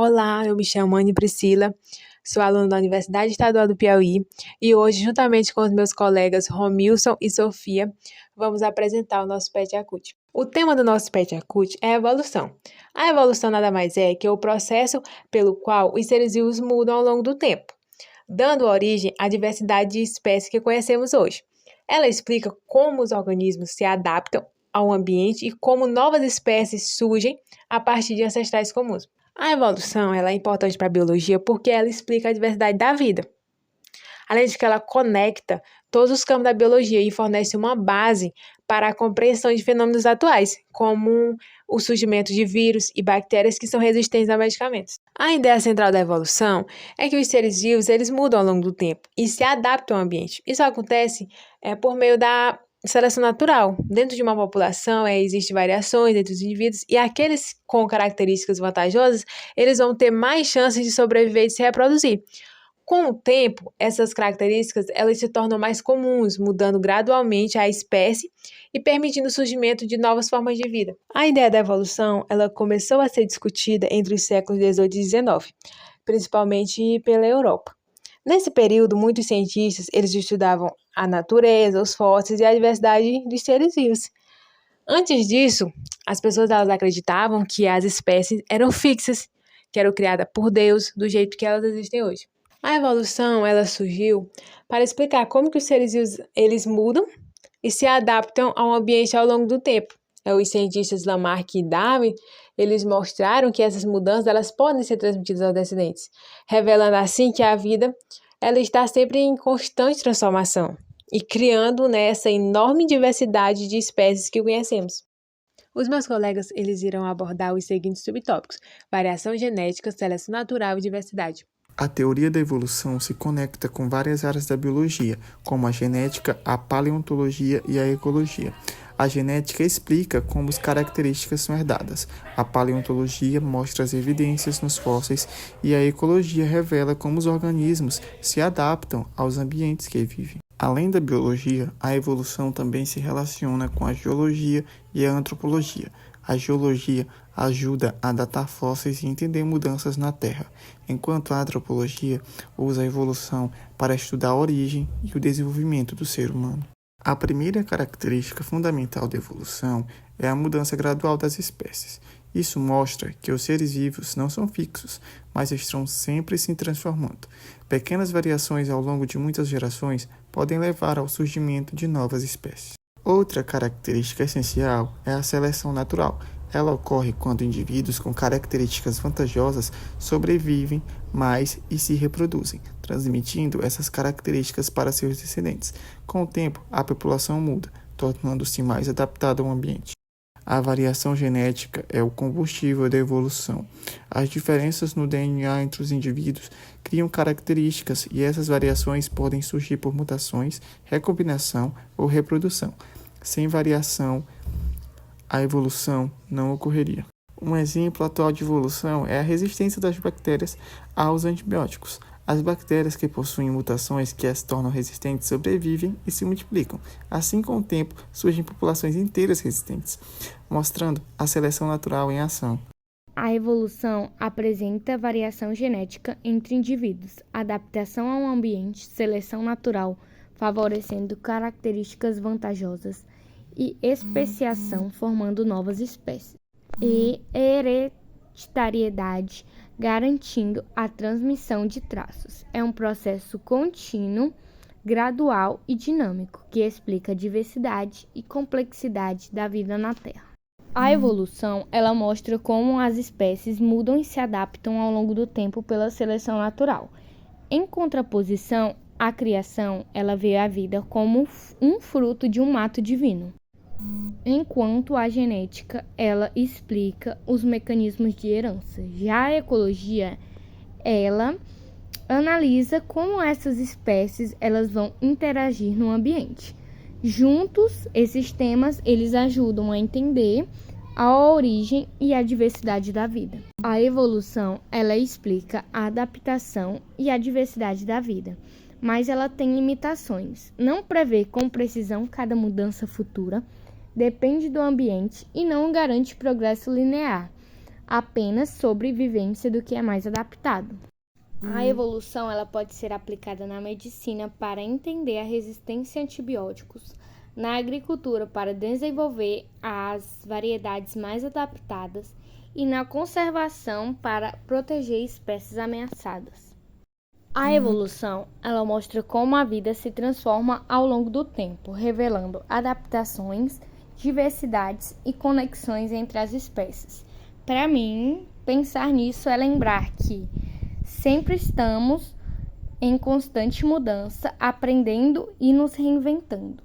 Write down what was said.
Olá, eu me chamo Anne Priscila, sou aluna da Universidade Estadual do Piauí e hoje, juntamente com os meus colegas Romilson e Sofia, vamos apresentar o nosso PET Acute. O tema do nosso PET Acute é a evolução. A evolução nada mais é que o processo pelo qual os seres vivos mudam ao longo do tempo, dando origem à diversidade de espécies que conhecemos hoje. Ela explica como os organismos se adaptam ao ambiente e como novas espécies surgem a partir de ancestrais comuns. A evolução ela é importante para a biologia porque ela explica a diversidade da vida. Além de que ela conecta todos os campos da biologia e fornece uma base para a compreensão de fenômenos atuais, como o surgimento de vírus e bactérias que são resistentes a medicamentos. A ideia central da evolução é que os seres vivos eles mudam ao longo do tempo e se adaptam ao ambiente. Isso acontece por meio da seleção natural. Dentro de uma população existem variações entre os indivíduos e aqueles com características vantajosas, eles vão ter mais chances de sobreviver e de se reproduzir. Com o tempo, essas características elas se tornam mais comuns, mudando gradualmente a espécie e permitindo o surgimento de novas formas de vida. A ideia da evolução ela começou a ser discutida entre os séculos XVIII e XIX, principalmente pela Europa. Nesse período, muitos cientistas eles estudavam a natureza, os fósseis e a diversidade dos seres vivos. Antes disso, as pessoas elas acreditavam que as espécies eram fixas, que eram criadas por Deus do jeito que elas existem hoje. A evolução ela surgiu para explicar como que os seres vivos eles mudam e se adaptam ao ambiente ao longo do tempo. Os cientistas Lamarck e Darwin eles mostraram que essas mudanças elas podem ser transmitidas aos descendentes, revelando assim que a vida ela está sempre em constante transformação e criando essa enorme diversidade de espécies que conhecemos. Os meus colegas eles irão abordar os seguintes subtópicos: variação genética, seleção natural e diversidade. A teoria da evolução se conecta com várias áreas da biologia, como a genética, a paleontologia e a ecologia. A genética explica como as características são herdadas, a paleontologia mostra as evidências nos fósseis e a ecologia revela como os organismos se adaptam aos ambientes que vivem. Além da biologia, a evolução também se relaciona com a geologia e a antropologia. A geologia ajuda a datar fósseis e entender mudanças na Terra, enquanto a antropologia usa a evolução para estudar a origem e o desenvolvimento do ser humano. A primeira característica fundamental da evolução é a mudança gradual das espécies. Isso mostra que os seres vivos não são fixos, mas estão sempre se transformando. Pequenas variações ao longo de muitas gerações podem levar ao surgimento de novas espécies. Outra característica essencial é a seleção natural. Ela ocorre quando indivíduos com características vantajosas sobrevivem mais e se reproduzem, transmitindo essas características para seus descendentes. Com o tempo, a população muda, tornando-se mais adaptada ao ambiente. A variação genética é o combustível da evolução. As diferenças no DNA entre os indivíduos criam características e essas variações podem surgir por mutações, recombinação ou reprodução. Sem variação, a evolução não ocorreria. Um exemplo atual de evolução é a resistência das bactérias aos antibióticos. As bactérias que possuem mutações que as tornam resistentes sobrevivem e se multiplicam. Assim, com o tempo, surgem populações inteiras resistentes, mostrando a seleção natural em ação. A evolução apresenta variação genética entre indivíduos, adaptação ao ambiente, seleção natural, favorecendo características vantajosas e especiação, formando novas espécies, e hereditariedade, garantindo a transmissão de traços. É um processo contínuo, gradual e dinâmico, que explica a diversidade e complexidade da vida na Terra. A evolução, ela mostra como as espécies mudam e se adaptam ao longo do tempo pela seleção natural. Em contraposição, a criação, ela vê a vida como um fruto de um ato divino. Enquanto a genética, ela explica os mecanismos de herança. Já a ecologia, ela analisa como essas espécies elas vão interagir no ambiente. Juntos, esses temas, eles ajudam a entender a origem e a diversidade da vida. A evolução, ela explica a adaptação e a diversidade da vida, mas ela tem limitações. Não prevê com precisão cada mudança futura, depende do ambiente e não garante progresso linear. apenas sobrevivência do que é mais adaptado. A evolução ela pode ser aplicada na medicina para entender a resistência a antibióticos, na agricultura para desenvolver as variedades mais adaptadas e na conservação para proteger espécies ameaçadas. A evolução ela mostra como a vida se transforma ao longo do tempo, revelando adaptações, diversidades e conexões entre as espécies. Para mim, pensar nisso é lembrar que sempre estamos em constante mudança, aprendendo e nos reinventando.